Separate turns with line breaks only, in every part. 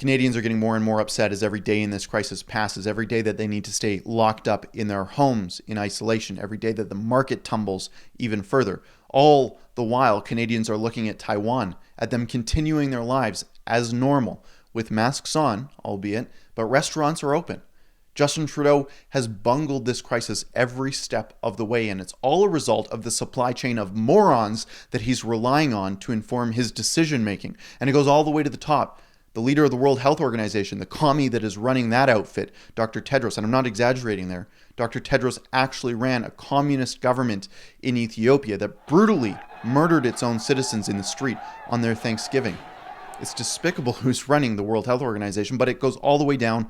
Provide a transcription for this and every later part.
Canadians are getting more and more upset as every day in this crisis passes, every day that they need to stay locked up in their homes in isolation, every day that the market tumbles even further. All the while, Canadians are looking at Taiwan, at them continuing their lives as normal, with masks on, albeit, but restaurants are open. Justin Trudeau has bungled this crisis every step of the way, and it's all a result of the supply chain of morons that he's relying on to inform his decision-making. And it goes all the way to the top. The leader of the World Health Organization, the commie that is running that outfit, Dr. Tedros, and I'm not exaggerating there, Dr. Tedros actually ran a communist government in Ethiopia that brutally murdered its own citizens in the street on their Thanksgiving. It's despicable who's running the World Health Organization, but it goes all the way down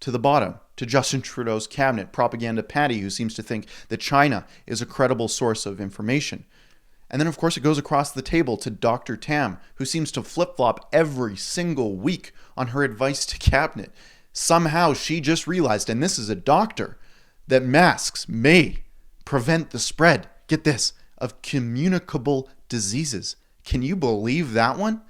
to the bottom, to Justin Trudeau's cabinet, Propaganda Patty, who seems to think that China is a credible source of information. And then, of course, it goes across the table to Dr. Tam, who seems to flip-flop every single week on her advice to cabinet. Somehow she just realized, and this is a doctor, that masks may prevent the spread, get this, of communicable diseases. Can you believe that one?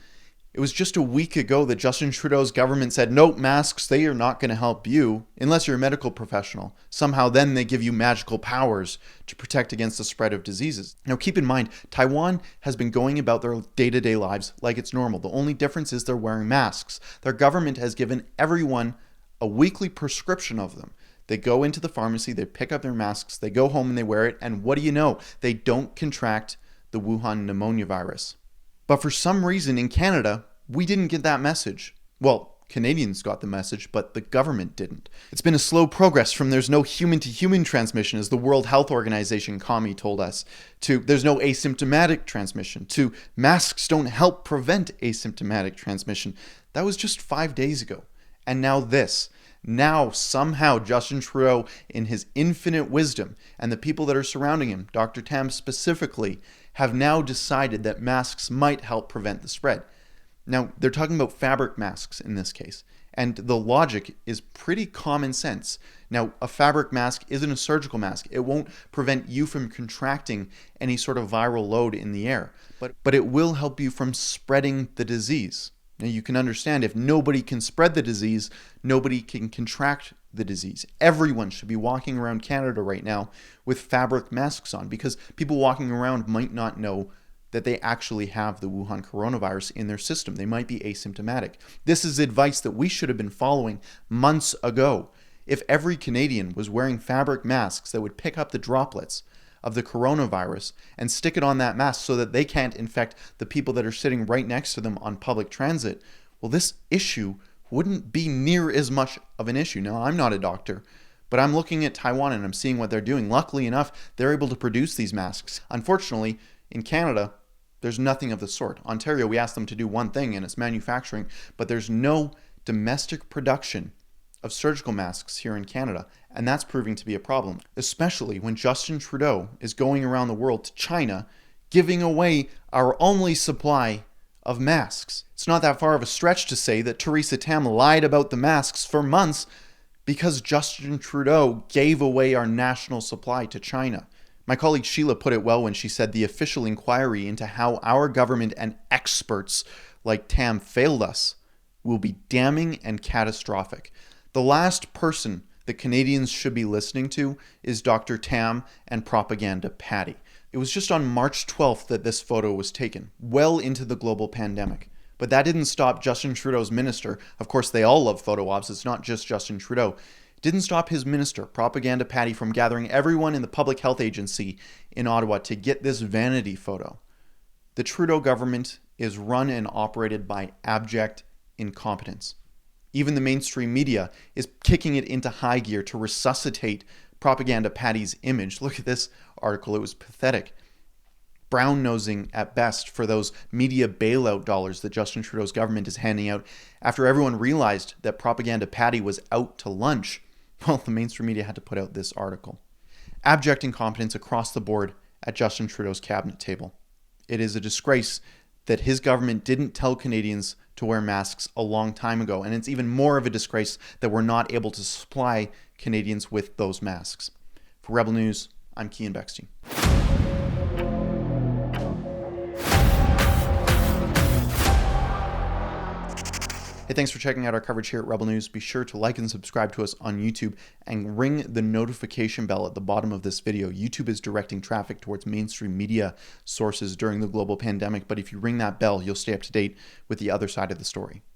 It was just a week ago that Justin Trudeau's government said, nope, masks, they are not going to help you unless you're a medical professional. Somehow then they give you magical powers to protect against the spread of diseases. Now keep in mind, Taiwan has been going about their day-to-day lives like it's normal. The only difference is they're wearing masks. Their government has given everyone a weekly prescription of them. They go into the pharmacy, they pick up their masks, they go home and they wear it, and what do you know? They don't contract the Wuhan pneumonia virus. But for some reason in Canada, we didn't get that message. Well, Canadians got the message, but the government didn't. It's been a slow progress from there's no human-to-human transmission, as the World Health Organization commie told us, to there's no asymptomatic transmission, to masks don't help prevent asymptomatic transmission. That was just 5 days ago. And now this. Now, somehow, Justin Trudeau, in his infinite wisdom, and the people that are surrounding him, Dr. Tam specifically, have now decided that masks might help prevent the spread. Now, they're talking about fabric masks in this case, and the logic is pretty common sense. Now, a fabric mask isn't a surgical mask. It won't prevent you from contracting any sort of viral load in the air, but it will help you from spreading the disease. Now, you can understand if nobody can spread the disease, nobody can contract the disease. Everyone should be walking around Canada right now with fabric masks on, because people walking around might not know that they actually have the Wuhan coronavirus in their system. They might be asymptomatic. This is advice that we should have been following months ago. If every Canadian was wearing fabric masks that would pick up the droplets of the coronavirus and stick it on that mask so that they can't infect the people that are sitting right next to them on public transit, well, this issue wouldn't be near as much of an issue. Now, I'm not a doctor, but I'm looking at Taiwan and I'm seeing what they're doing. Luckily enough, they're able to produce these masks. Unfortunately, in Canada, there's nothing of the sort. Ontario, we asked them to do one thing, and it's manufacturing, but there's no domestic production of surgical masks here in Canada, and that's proving to be a problem, especially when Justin Trudeau is going around the world to China, giving away our only supply of masks. It's not that far of a stretch to say that Theresa Tam lied about the masks for months because Justin Trudeau gave away our national supply to China. My colleague Sheila put it well when she said the official inquiry into how our government and experts like Tam failed us will be damning and catastrophic. The last person that Canadians should be listening to is Dr. Tam and Propaganda Patty. It was just on March 12th that this photo was taken, well into the global pandemic. But that didn't stop Justin Trudeau's minister. Of course, they all love photo ops. It's not just Justin Trudeau. It didn't stop his minister, Propaganda Patty, from gathering everyone in the public health agency in Ottawa to get this vanity photo. The Trudeau government is run and operated by abject incompetence. Even the mainstream media is kicking it into high gear to resuscitate Propaganda Patty's image. Look at this article. It was pathetic. Brown-nosing at best for those media bailout dollars that Justin Trudeau's government is handing out after everyone realized that Propaganda Patty was out to lunch. Well, the mainstream media had to put out this article. Abject incompetence across the board at Justin Trudeau's cabinet table. It is a disgrace that his government didn't tell Canadians to wear masks a long time ago, and it's even more of a disgrace that we're not able to supply Canadians with those masks. For Rebel News, I'm Keean Bexte. Hey, thanks for checking out our coverage here at Rebel News. Be sure to like and subscribe to us on YouTube and ring the notification bell at the bottom of this video. YouTube is directing traffic towards mainstream media sources during the global pandemic, but if you ring that bell, you'll stay up to date with the other side of the story.